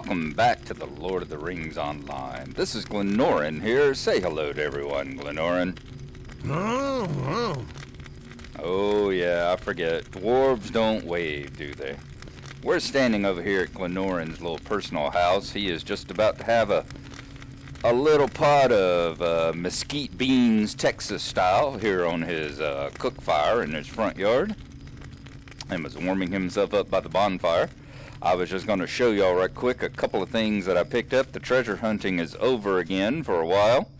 welcome back to the Lord of the Rings Online. This is Glinorin here. Say hello to everyone, Glinorin. Oh yeah, I forget. Dwarves don't wave, do they? We're standing over here at Glinorin's little personal house. He is just about to have a little pot of mesquite beans, Texas style, here on his cook fire in his front yard, and was warming himself up by the bonfire. I was just going to show y'all right quick a couple of things that I picked up. The treasure hunting is over again for a while,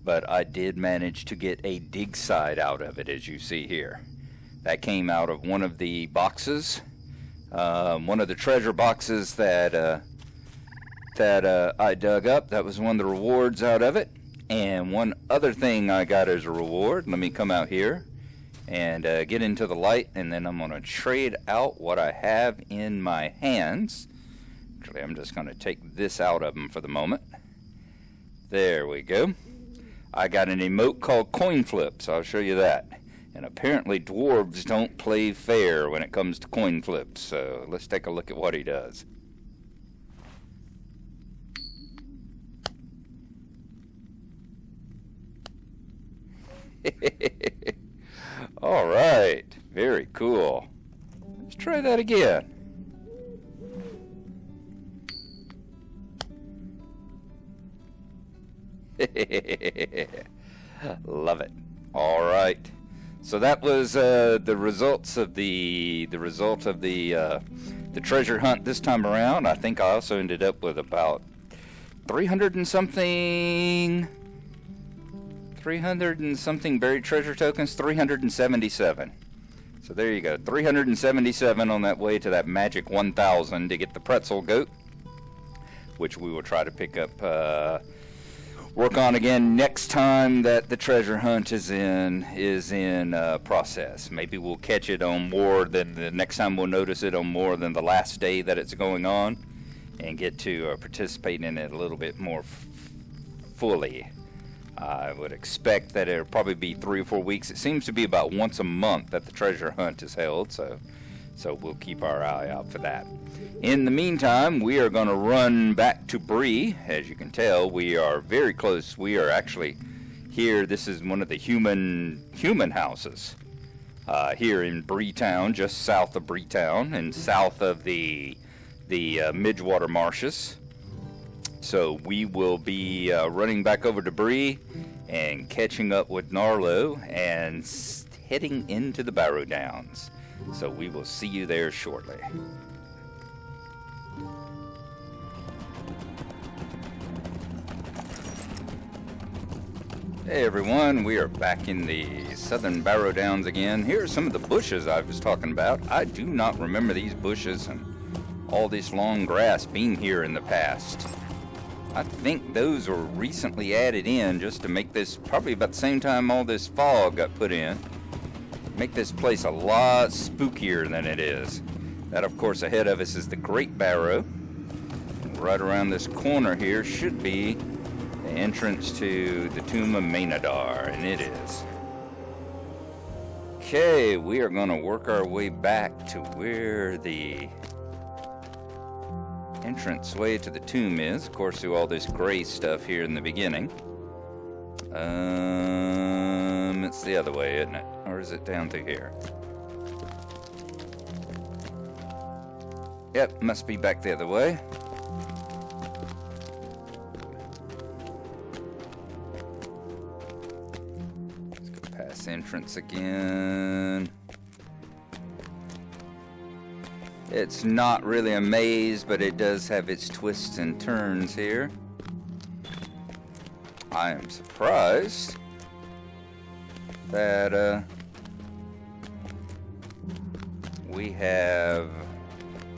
but I did manage to get a dig site out of it, as you see here. That came out of one of the boxes, one of the treasure boxes that I dug up. That was one of the rewards out of it. And one other thing I got as a reward, let me come out here and get into the light, and then I'm going to trade out what I have in my hands. Actually, I'm just going to take this out of them for the moment. There we go. I got an emote called coin flips. I'll show you that. And apparently dwarves don't play fair when it comes to coin flips, so let's take a look at what he does. All right, very cool. Let's try that again. Love it. All right. So that was the results of the treasure hunt this time around. I think I also ended up with about 300 and something buried treasure tokens, 377. So there you go, 377 on that way to that magic 1,000 to get the pretzel goat, which we will try to pick up, work on again next time that the treasure hunt is in process. Maybe we'll catch it on more than the next time we'll notice it on more than the last day that it's going on, and get to participate in it a little bit more fully. I would expect that it'll probably be 3 or 4 weeks. It seems to be about once a month that the treasure hunt is held, so we'll keep our eye out for that. In the meantime, we are going to run back to Bree. As you can tell, we are very close. We are actually here. This is one of the human houses here in Breetown, just south of Breetown and south of the Midgewater Marshes. So we will be running back over to Bree and catching up with Gnarlo and heading into the Barrow Downs. So we will see you there shortly. Hey everyone, we are back in the southern Barrow Downs again. Here are some of the bushes I was talking about. I do not remember these bushes and all this long grass being here in the past. I think those were recently added in just to make this, probably about the same time all this fog got put in, make this place a lot spookier than it is. That, of course, ahead of us is the Great Barrow. Right around this corner here should be the entrance to the Tomb of Maynadar, and it is. Okay, we are going to work our way back to where the entrance way to the tomb is, of course, through all this gray stuff here in the beginning. It's the other way, isn't it? Or is it down through here? Yep, must be back the other way. Let's go past the entrance again. It's not really a maze, but it does have its twists and turns here. I am surprised that we have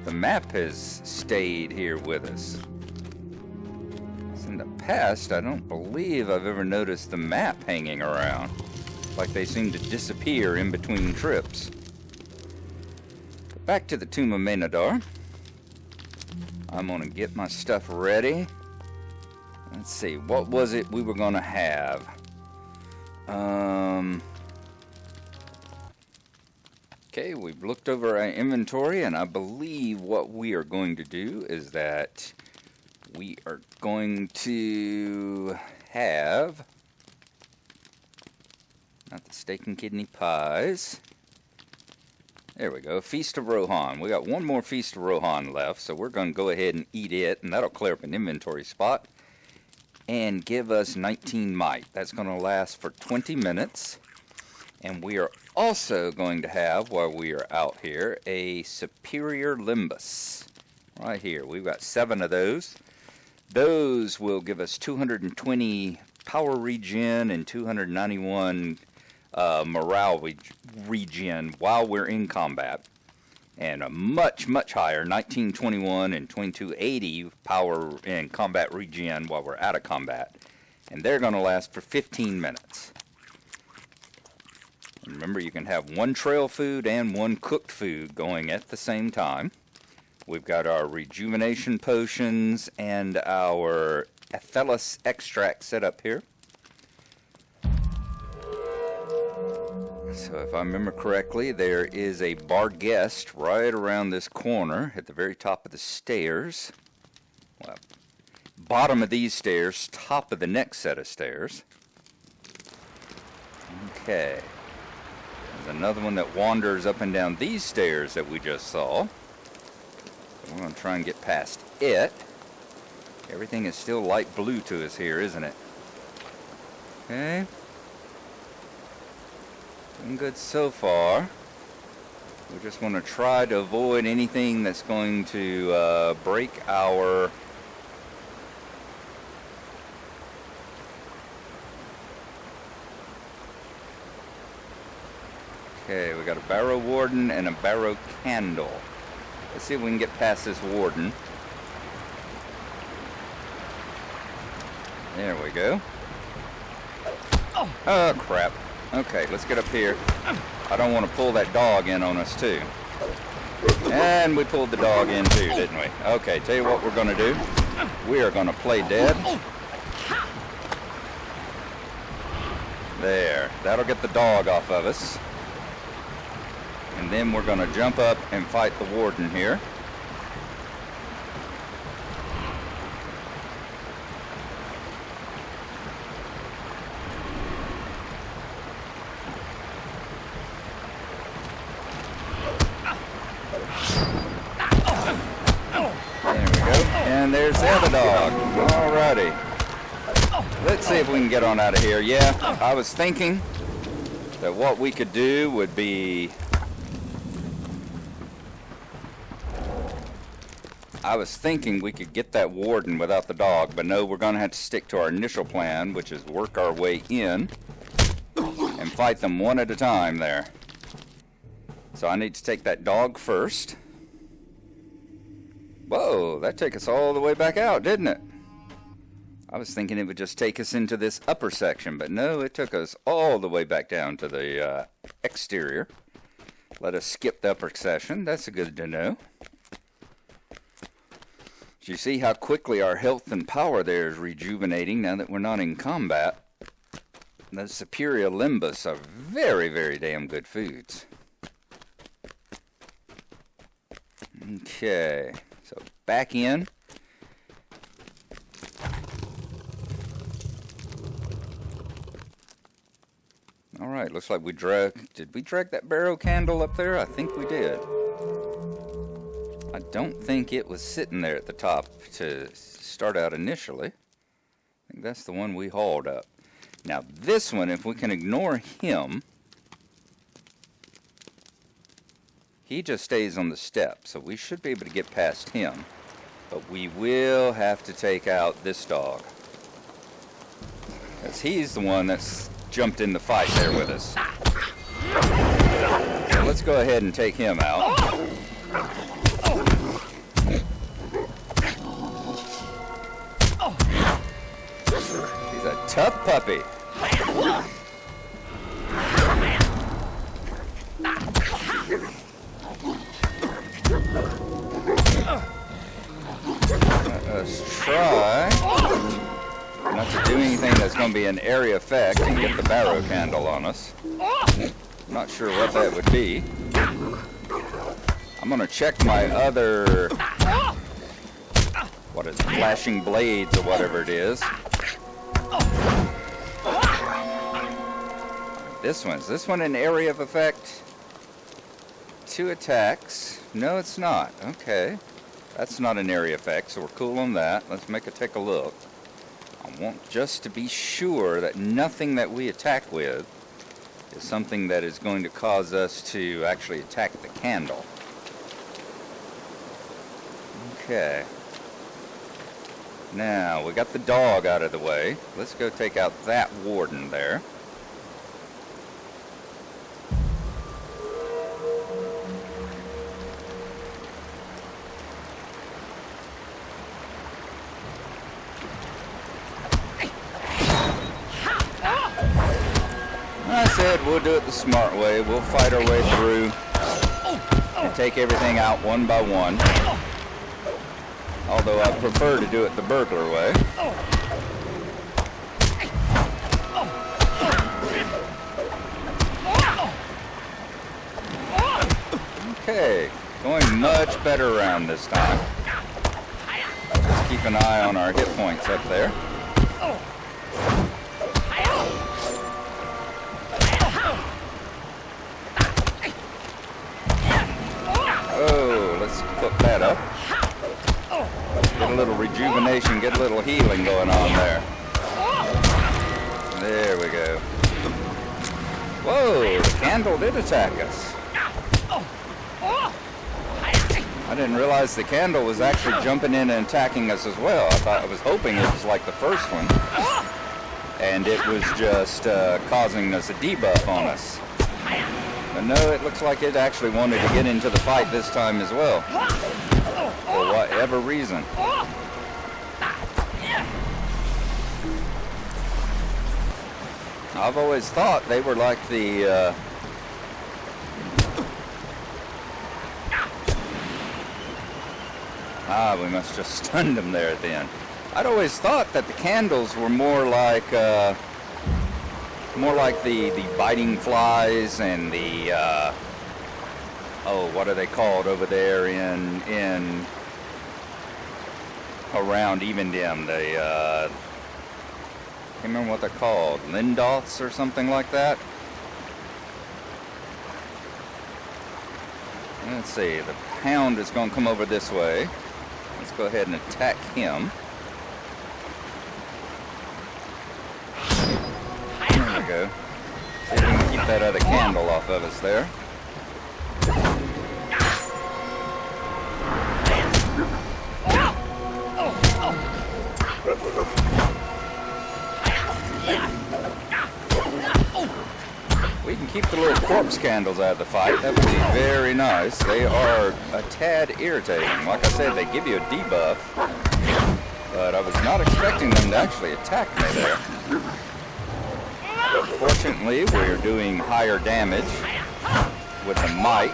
the map has stayed here with us. In the past, I don't believe I've ever noticed the map hanging around. Like they seem to disappear in between trips. Back to the Tomb of Maynadar. I'm going to get my stuff ready. Let's see, what was it we were going to have? Okay, we've looked over our inventory, and I believe what we are going to do is that we are going to have, not the steak and kidney pies. There we go, Feast of Rohan. We got one more Feast of Rohan left, so we're going to go ahead and eat it, and that'll clear up an inventory spot and give us 19 might. That's going to last for 20 minutes. And we are also going to have, while we are out here, a Superior Limbus. Right here. We've got 7 of those. Those will give us 220 power regen and 291 morale regen while we're in combat. And a much, much higher 1921 and 2280 power and combat regen while we're out of combat. And they're going to last for 15 minutes. Remember, you can have 1 trail food and 1 cooked food going at the same time. We've got our rejuvenation potions and our Athelis extract set up here. So if I remember correctly, there is a bar guest right around this corner at the very top of the stairs. Well, bottom of these stairs, top of the next set of stairs. Okay. There's another one that wanders up and down these stairs that we just saw. So we're going to try and get past it. Everything is still light blue to us here, isn't it? Okay. Doing good so far. We just want to try to avoid anything that's going to break our Okay, we got a Barrow Warden and a Barrow Candle. Let's see if we can get past this Warden. There we go. Oh, crap. Okay, let's get up here. I don't want to pull that dog in on us, too. And we pulled the dog in, too, didn't we? Okay, tell you what we're going to do. We are going to play dead. There. That'll get the dog off of us. And then we're going to jump up and fight the Warden here. There we go. And there's the other dog. Alrighty. Let's see if we can get on out of here. Yeah, I was thinking that what we could do would be... I was thinking we could get that Warden without the dog, but no, we're going to have to stick to our initial plan, which is work our way in and fight them one at a time there. So I need to take that dog first. Whoa, that took us all the way back out, didn't it? I was thinking it would just take us into this upper section, but no, it took us all the way back down to the exterior. Let us skip the upper section. That's good to know. You see how quickly our health and power there is rejuvenating now that we're not in combat. The Superior Limbus are very, very damn good foods. Okay, so back in. Alright, looks like we did we drag that Barrow Candle up there? I think we did. I don't think it was sitting there at the top to start out initially. I think that's the one we hauled up. Now this one, if we can ignore him, he just stays on the step, so we should be able to get past him. But we will have to take out this dog, because he's the one that's jumped in the fight there with us. So let's go ahead and take him out. He's a tough puppy. Let's try not to do anything that's going to be an area effect and get the Barrow Candle on us. Not sure what that would be. I'm going to check my other what is it, flashing blades or whatever it is. Is this one an area of effect? 2 attacks. No, it's not. Okay. That's not an area effect, so we're cool on that. Let's take a look. I want just to be sure that nothing that we attack with is something that is going to cause us to actually attack the candle. Okay. Now, we got the dog out of the way. Let's go take out that warden there. I said we'll do it the smart way. We'll fight our way through and take everything out one by one. Although I prefer to do it the burglar way. Okay, going much better around this time. Just keep an eye on our hit points up there. Oh, let's put that up. Get a little rejuvenation, get a little healing going on there. There we go. Whoa, the candle did attack us. I didn't realize the candle was actually jumping in and attacking us as well. I was hoping it was like the first one. And it was just causing us a debuff on us. But no, it looks like it actually wanted to get into the fight this time as well. For whatever reason. I've always thought they were like the we must just stunned them there at the end. I'd always thought that the candles were more like the biting flies and the oh, what are they called over there in around Evendim? They I can't remember what they're called. Lindoths or something like that. Let's see. The hound is going to come over this way. Let's go ahead and attack him. There we go. See if we can keep that other candle off of us there. We can keep the little corpse candles out of the fight. That would be very nice. They are a tad irritating. Like I said, they give you a debuff, but I was not expecting them to actually attack me there. Fortunately, we're doing higher damage with the might,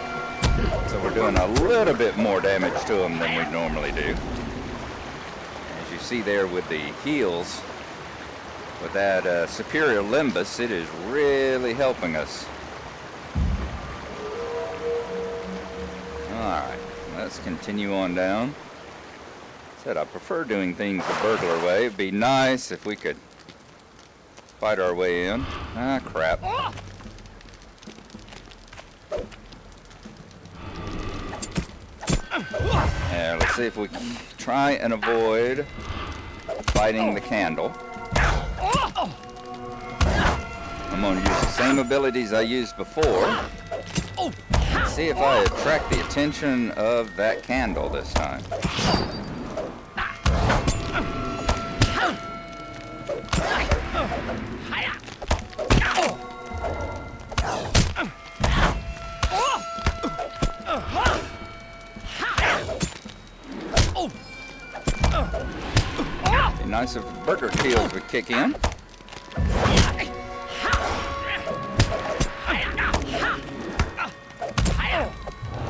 so we're doing a little bit more damage to them than we normally do. As you see there with the heals, with that superior limbus, it is really helping us. Alright, let's continue on down. Said I prefer doing things the burglar way. It'd be nice if we could fight our way in. Ah, crap. Yeah, let's see if we can try and avoid fighting the candle. I'm going to use the same abilities I used before. Let's see if I attract the attention of that candle this time. Be nice if burger kills would kick in.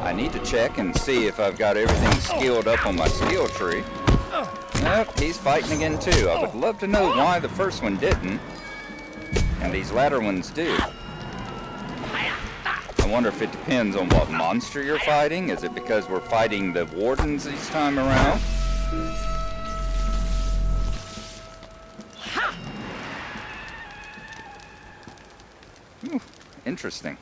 I need to check and see if I've got everything skilled up on my skill tree. Nope, he's fighting again too. I would love to know why the first one didn't, and these latter ones do. I wonder if it depends on what monster you're fighting. Is it because we're fighting the wardens each time around? Interesting.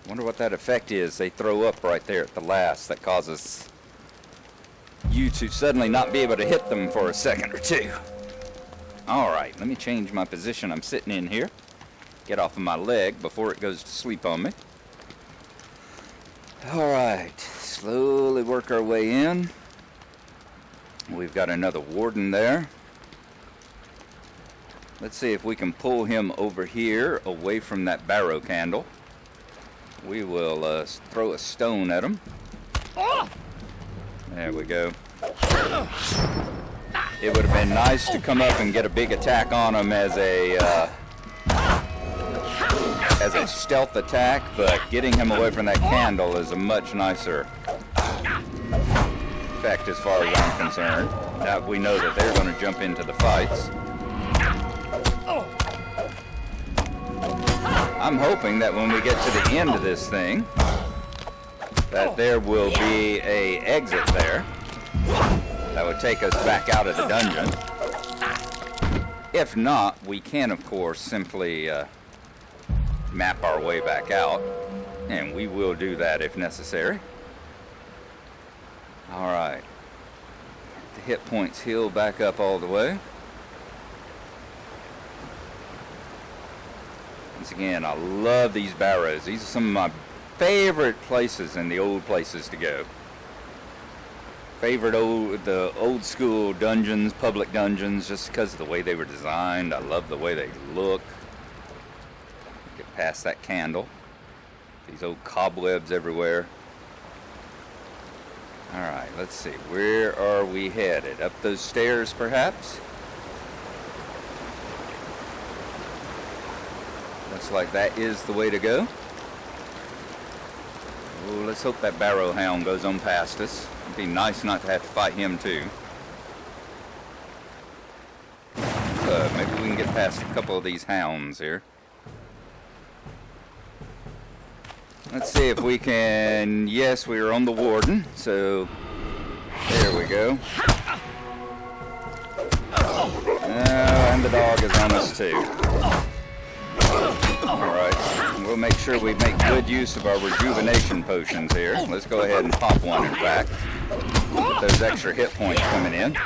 Wonder what that effect is they throw up right there at the last that causes you to suddenly not be able to hit them for a second or two. Alright, let me change my position I'm sitting in here. Get off of my leg before it goes to sleep on me. Alright, slowly work our way in. We've got another warden there. Let's see if we can pull him over here away from that barrow candle. We will throw a stone at him. There we go. It would have been nice to come up and get a big attack on him as a stealth attack, but getting him away from that candle is a much nicer effect as far as I'm concerned. Now we know that they're going to jump into the fights. I'm hoping that when we get to the end of this thing, that there will be a exit there that would take us back out of the dungeon. If not, we can of course simply map our way back out, and we will do that if necessary. Alright, the hit points heal back up all the way. Once again, I love these barrows. These are some of my favorite places in the old places to go. Favorite the old school dungeons, public dungeons, just because of the way they were designed. I love the way they look. Get past that candle. These old cobwebs everywhere. Alright, let's see. Where are we headed? Up those stairs, perhaps? Looks like that is the way to go. Oh, let's hope that barrow hound goes on past us. It'd be nice not to have to fight him too. Maybe we can get past a couple of these hounds here. Let's see if we can... Yes, we are on the warden, so there we go. And the dog is on us too. Alright, we'll make sure we make good use of our rejuvenation potions here. Let's go ahead and pop one, in fact. Get those extra hit points coming in.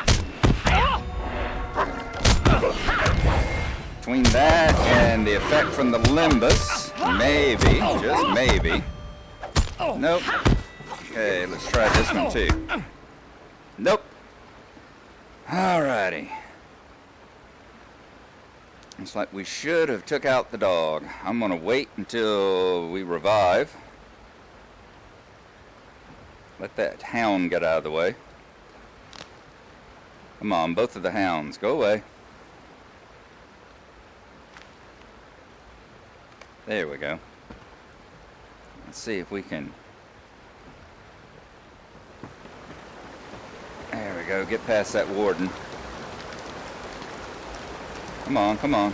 Between that and the effect from the limbus, maybe, just maybe. Nope. Okay, let's try this one too. Nope. Alrighty. Looks like we should have took out the dog. I'm going to wait until we revive. Let that hound get out of the way. Come on, both of the hounds. Go away. There we go. Let's see if we can... There we go. Get past that warden. Come on, come on.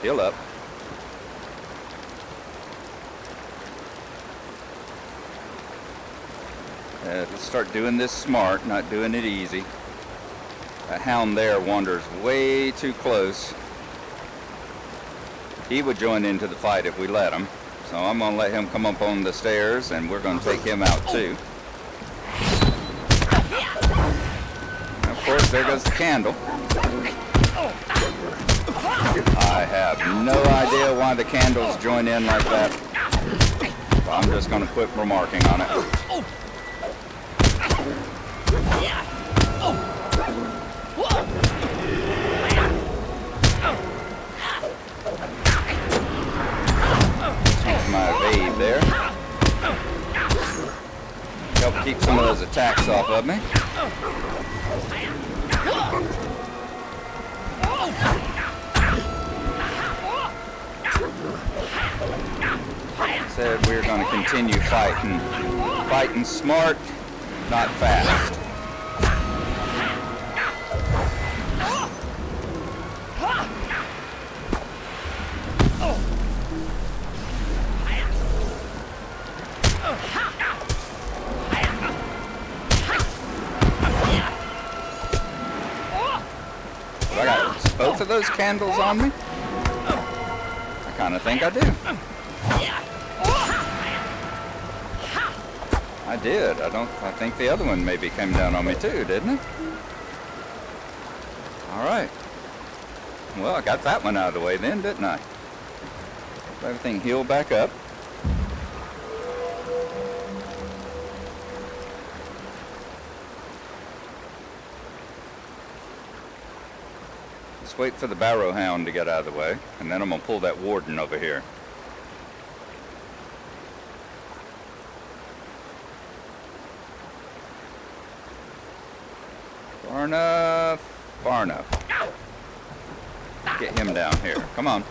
Heal up. Let's start doing this smart, not doing it easy. That hound there wanders way too close. He would join into the fight if we let him. So I'm going to let him come up on the stairs, and we're going to take him out too. And of course, there goes the candle. I have no idea why the candles join in like that. So I'm just going to quit remarking on it. My evade there. Help keep some of those attacks off of me. Said we're going to continue fighting. Fighting smart, not fast. both of those candles on me? I kind of think I do. I did. I think the other one maybe came down on me too, didn't it? Alright. Well, I got that one out of the way then, didn't I? Everything healed back up. Let's wait for the Barrow Hound to get out of the way, and then I'm going to pull that Warden over here. Far enough. Far enough. Get him down here. Come on.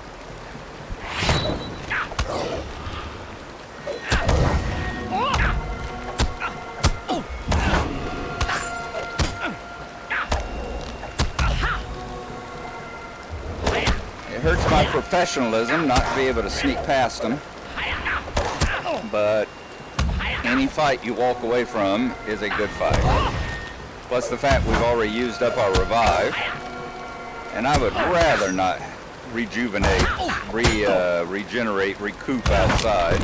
It hurts my professionalism not to be able to sneak past them. But any fight you walk away from is a good fight. Plus the fact we've already used up our revive. And I would rather not rejuvenate, regenerate, recoup outside,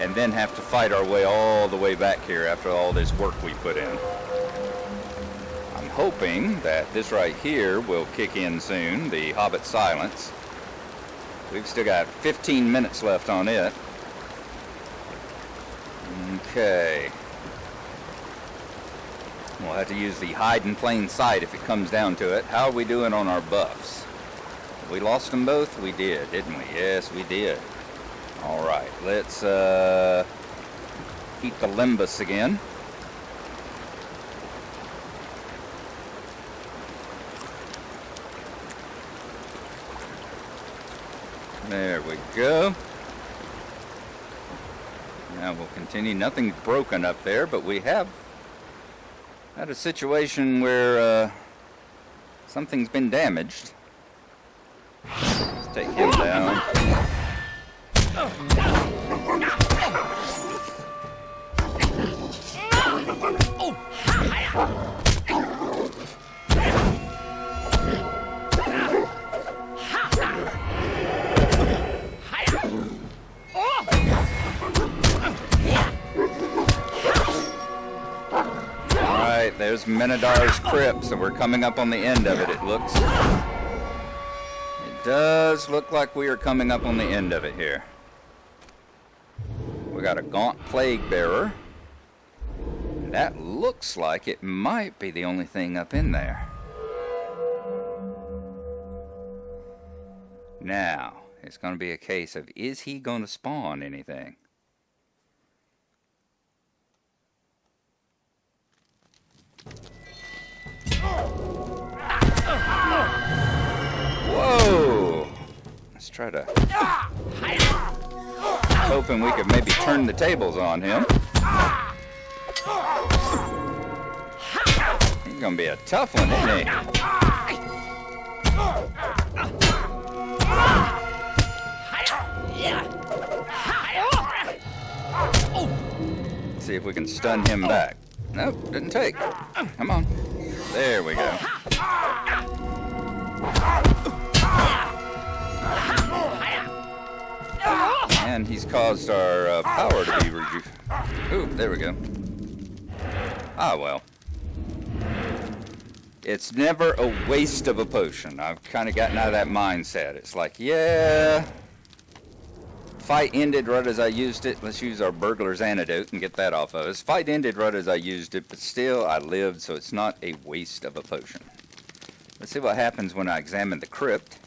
and then have to fight our way all the way back here after all this work we put in. I'm hoping that this right here will kick in soon, the Hobbit Silence. We've still got 15 minutes left on it. Okay. We'll have to use the hide in plain sight if it comes down to it. How are we doing on our buffs? We lost them both? We did, didn't we? Yes, we did. Alright, let's eat the Limbus again. There we go. Now we'll continue. Nothing's broken up there, but we have had a situation where something's been damaged. Let's take him down. Alright, there's Minodar's crypt, so we're coming up on the end of it, it looks. It does look like we are coming up on the end of it here. We got a Gaunt Plague Bearer. That looks like it might be the only thing up in there. Now, it's going to be a case of, is he going to spawn anything? Whoa! Let's try to... hoping we could maybe turn the tables on him. He's gonna be a tough one, isn't he? Let's see if we can stun him back. Nope, didn't take. Come on. There we go. And he's caused our power to be reduced. Ooh, there we go. Ah, well. It's never a waste of a potion. I've kind of gotten out of that mindset. It's like, yeah, fight ended right as I used it. Let's use our burglar's antidote and get that off of us. Fight ended right as I used it, but still I lived, so it's not a waste of a potion. Let's see what happens when I examine the crypt.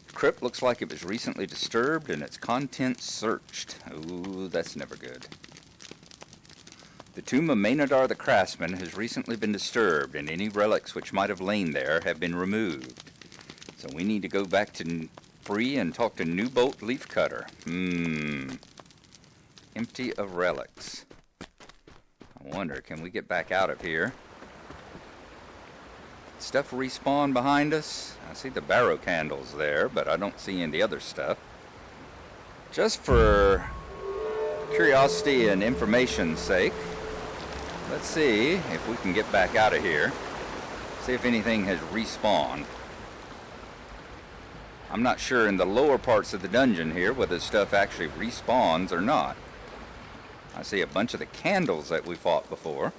The crypt looks like it was recently disturbed and its contents searched. Ooh, that's never good. The tomb of Maynardar the Craftsman has recently been disturbed, and any relics which might have lain there have been removed. So we need to go back to Bree and talk to Newbolt Leafcutter. Empty of relics. I wonder, can we get back out of here? Stuff respawn behind us. I see the barrow candles there, but I don't see any of the other stuff. Just for curiosity and information's sake, Let's see if we can get back out of here. See if anything has respawned. I'm not sure in the lower parts of the dungeon here whether stuff actually respawns or not. I see a bunch of the candles that we fought before,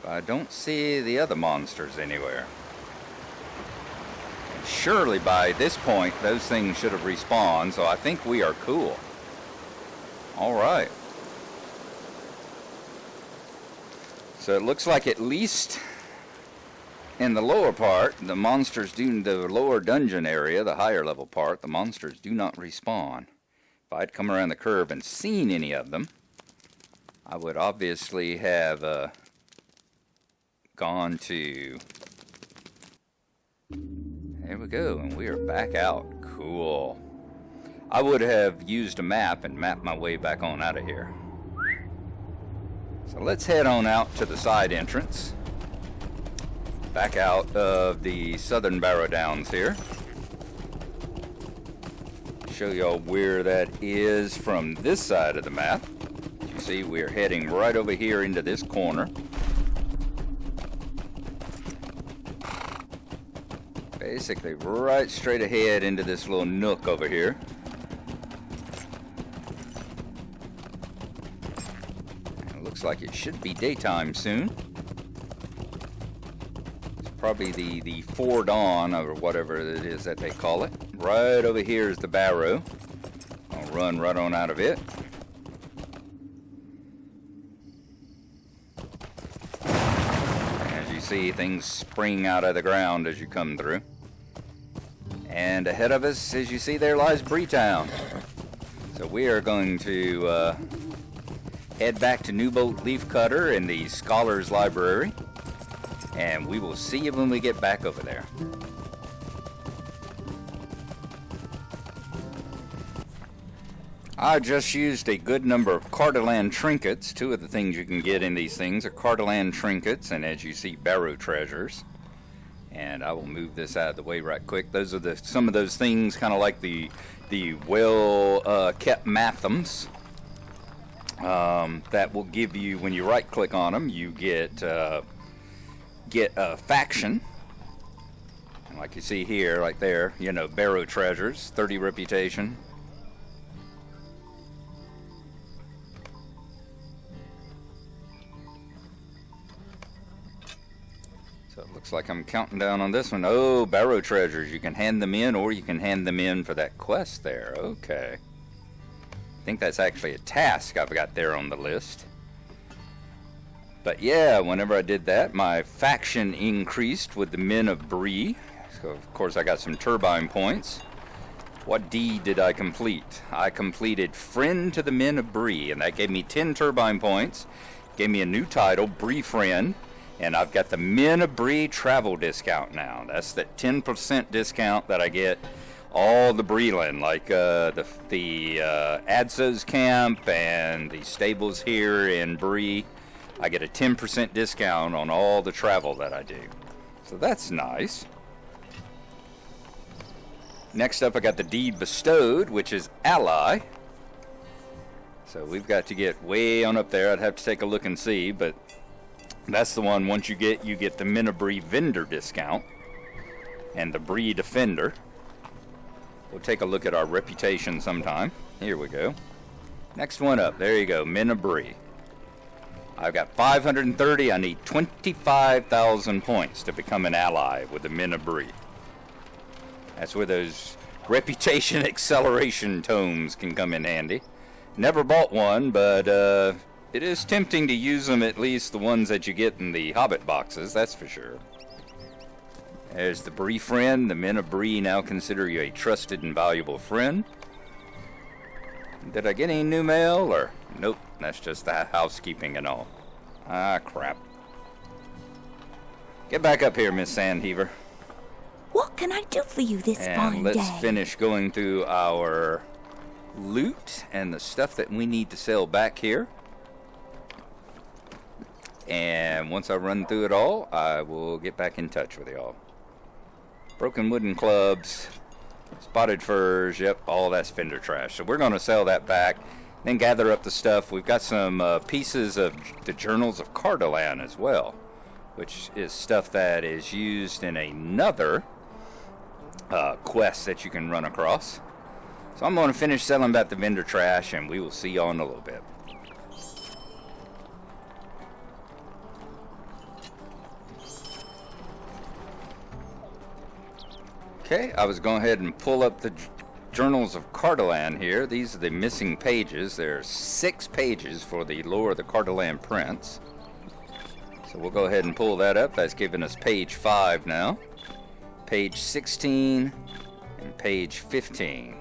but I don't see the other monsters anywhere. And surely by this point those things should have respawned, so I think we are cool. Alright. So it looks like at least in the lower part, the monsters do, the lower dungeon area, the higher level part, the monsters do not respawn. If I'd come around the curve and seen any of them, I would obviously have gone to... There we go, and we are back out. Cool. I would have used a map and mapped my way back on out of here. So let's head on out to the side entrance. Back out of the southern Barrow Downs here. Show y'all where that is from this side of the map. As you see, we're heading right over here into this corner. Basically right straight ahead into this little nook over here. And it looks like it should be daytime soon. Probably the foredawn or whatever it is that they call it. Right over here is the Barrow. I'll run right on out of it. As you see, things spring out of the ground as you come through. And ahead of us, as you see, there lies Breetown. So we are going to head back to Newbolt Leafcutter in the Scholars Library. And we will see you when we get back over there. I just used a good number of Cardolan trinkets. Two of the things you can get in these things are Cardolan trinkets and, as you see, Barrow treasures. And I will move this out of the way right quick. Those are some of those things, kind of like the well-kept mathams that will give you, when you right-click on them, you get a faction, and like you see here, like there, you know, Barrow treasures, 30 reputation. So it looks like I'm counting down on this one. Oh, Barrow treasures, you can hand them in, or you can hand them in for that quest there. Okay. I think that's actually a task I've got there on the list. But yeah, whenever I did that, my faction increased with the Men of Bree. So of course I got some turbine points. What deed did I complete? I completed Friend to the Men of Bree, and that gave me 10 turbine points. Gave me a new title, Bree Friend, and I've got the Men of Bree travel discount now. That's that 10% discount that I get all the Breeland, like the Adso's camp and the stables here in Bree. I get a 10% discount on all the travel that I do. So that's nice. Next up, I got the Deed Bestowed, which is Ally. So we've got to get way on up there. I'd have to take a look and see, but that's the one. Once you get the Men of Bree vendor discount and the Bree Defender. We'll take a look at our reputation sometime. Here we go. Next one up. There you go, Men of Bree. I've got 530. I need 25,000 points to become an ally with the Men of Bree. That's where those reputation acceleration tomes can come in handy. Never bought one, but it is tempting to use them, at least the ones that you get in the Hobbit boxes, that's for sure. There's the Bree Friend. The Men of Bree now consider you a trusted and valuable friend. Did I get any new mail, or... Nope, that's just the housekeeping and all. Ah, crap. Get back up here, Miss Sandheaver. What can I do for you this fine day? And let's finish going through our loot and the stuff that we need to sell back here. And once I run through it all, I will get back in touch with y'all. Broken wooden clubs, spotted furs, yep, all that's fender trash. So we're going to sell that back. Then gather up the stuff. We've got some pieces of the Journals of Cardolan as well, which is stuff that is used in another quest that you can run across. So I'm going to finish selling back the vendor trash, and we will see y'all in a little bit. Okay, I was going ahead and pull up the Journals of Cardolan here. These are the missing pages. There are 6 pages for the lore of the Cardolan Prince. So we'll go ahead and pull that up. That's giving us page 5 now. Page 16 and page 15.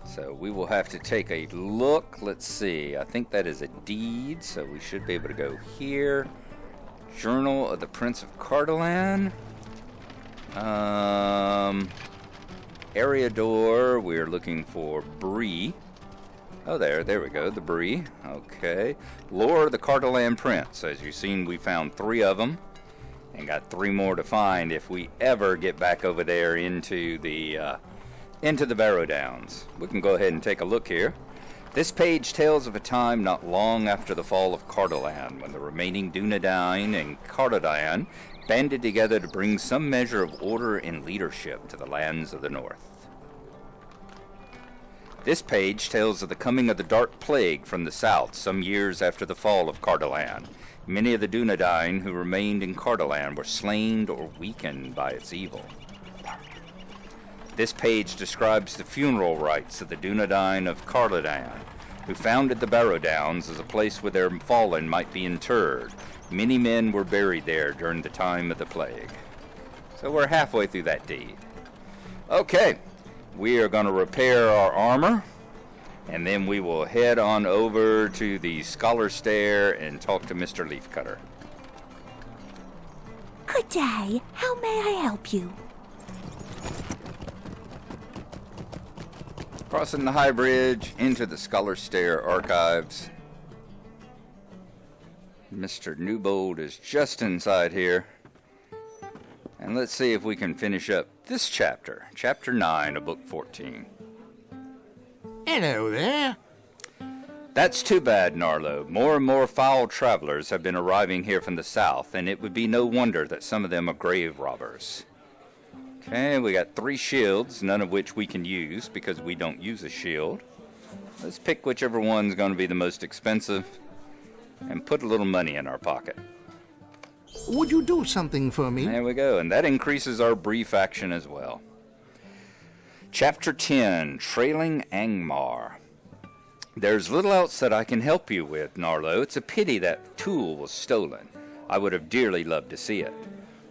So we will have to take a look. Let's see. I think that is a deed, so we should be able to go here. Journal of the Prince of Cardolan. Area door, we're looking for Bree. Oh, there we go, the Bree. Okay. Lore of the Cardolan Prince. As you've seen, we found 3 of them, and got 3 more to find if we ever get back over there into the Barrow Downs. We can go ahead and take a look here. This page tells of a time not long after the fall of Cardolan, when the remaining Dunedain and Cardodan banded together to bring some measure of order and leadership to the lands of the north. This page tells of the coming of the Dark Plague from the south some years after the fall of Cardolan. Many of the Dunedain who remained in Cardolan were slain or weakened by its evil. This page describes the funeral rites of the Dunedain of Cardolan, who founded the Barrow Downs as a place where their fallen might be interred. Many men were buried there during the time of the plague. So we're halfway through that deed. Okay, we are going to repair our armor, and then we will head on over to the Scholar Stair and talk to Mr. Leafcutter. Good day. How may I help you? Crossing the High Bridge into the Scholar Stair archives. Mr. Newbold is just inside here. And let's see if we can finish up this chapter. Chapter 9 of Book 14. Hello there. That's too bad, Gnarlo. More and more foul travelers have been arriving here from the south, and it would be no wonder that some of them are grave robbers. Okay, we got 3 shields, none of which we can use because we don't use a shield. Let's pick whichever one's going to be the most expensive and put a little money in our pocket. Would you do something for me? There we go, and that increases our brief action as well. Chapter 10, Trailing Angmar. There's little else that I can help you with, Gnarlo. It's a pity that tool was stolen. I would have dearly loved to see it.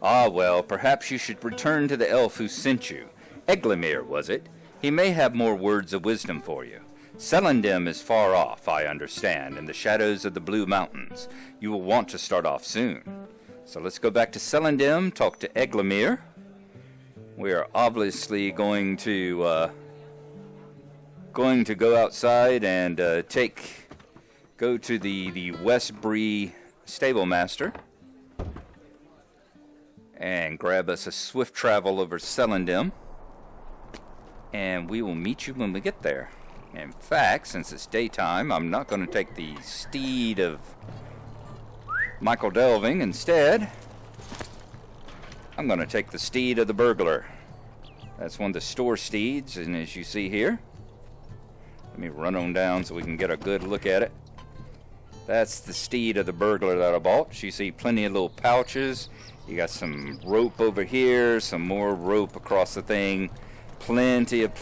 Ah, well, perhaps you should return to the elf who sent you. Eglimir, was it? He may have more words of wisdom for you. Celandem is far off, I understand, in the shadows of the Blue Mountains. You will want to start off soon. So let's go back to Celandem, talk to Eglimir. We are obviously going to go outside and go to the West Bree stable master and grab us a swift travel over Celandem, and we will meet you when we get there. In fact, since it's daytime, I'm not going to take the steed of Michael Delving. Instead, I'm going to take the steed of the burglar. That's one of the store steeds, and as you see here, let me run on down so we can get a good look at it. That's the steed of the burglar that I bought. You see plenty of little pouches. You got some rope over here, some more rope across the thing. Plenty of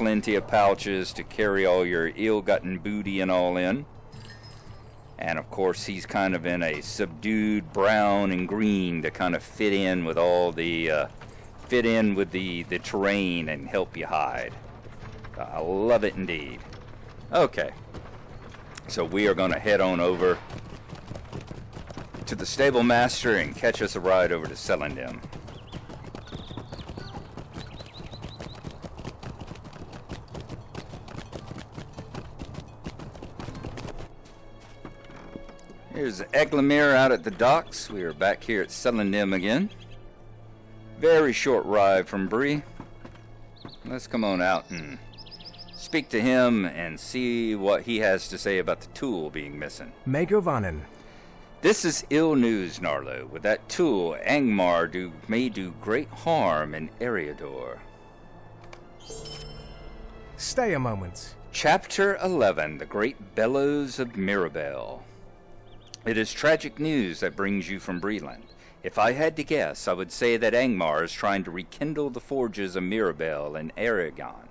pouches to carry all your ill-gotten booty and all in. And of course, he's kind of in a subdued brown and green to kind of fit in with all the the terrain and help you hide. I love it indeed. Okay, so we are going to head on over to the stable master and catch us a ride over to Celandem. Here's Eglimir out at the docks. We are back here at Celandem again. Very short ride from Bree. Let's come on out and speak to him and see what he has to say about the tool being missing. Megovanen. This is ill news, Gnarlo. With that tool, Angmar may do great harm in Eriador. Stay a moment. Chapter 11, The Great Bellows of Mirabel. It is tragic news that brings you from Breland. If I had to guess, I would say that Angmar is trying to rekindle the forges of Mirabel and Eregion.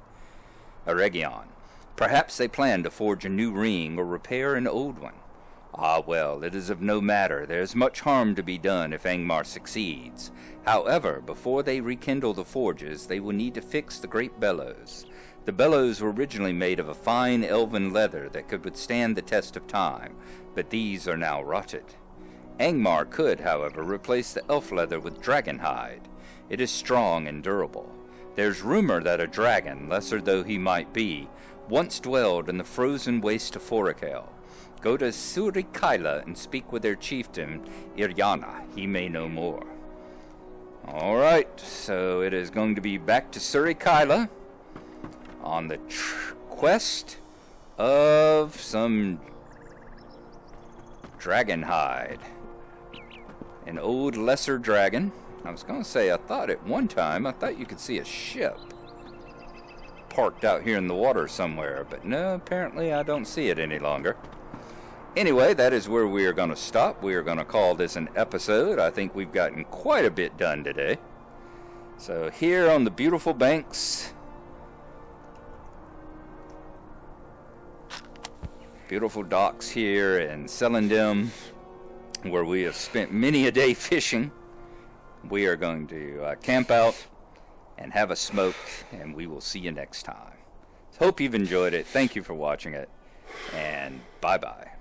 Perhaps they plan to forge a new ring or repair an old one. Ah, well, it is of no matter. There is much harm to be done if Angmar succeeds. However, before they rekindle the forges, they will need to fix the great bellows. The bellows were originally made of a fine elven leather that could withstand the test of time, but these are now rotted. Angmar could, however, replace the elf leather with dragon hide. It is strong and durable. There's rumor that a dragon, lesser though he might be, once dwelled in the frozen waste of Forakel. Go to Surikaila and speak with their chieftain, Iryana. He may know more. Alright, so it is going to be back to Surikaila on the quest of some dragon hide. An old lesser dragon. I was going to say, I thought at one time, I thought you could see a ship parked out here in the water somewhere, but no, apparently I don't see it any longer. Anyway, that is where we are going to stop. We are going to call this an episode. I think we've gotten quite a bit done today. So here on the beautiful banks, beautiful docks here in Selendem, where we have spent many a day fishing, we are going to camp out and have a smoke, and we will see you next time. Hope you've enjoyed it. Thank you for watching it, and bye-bye.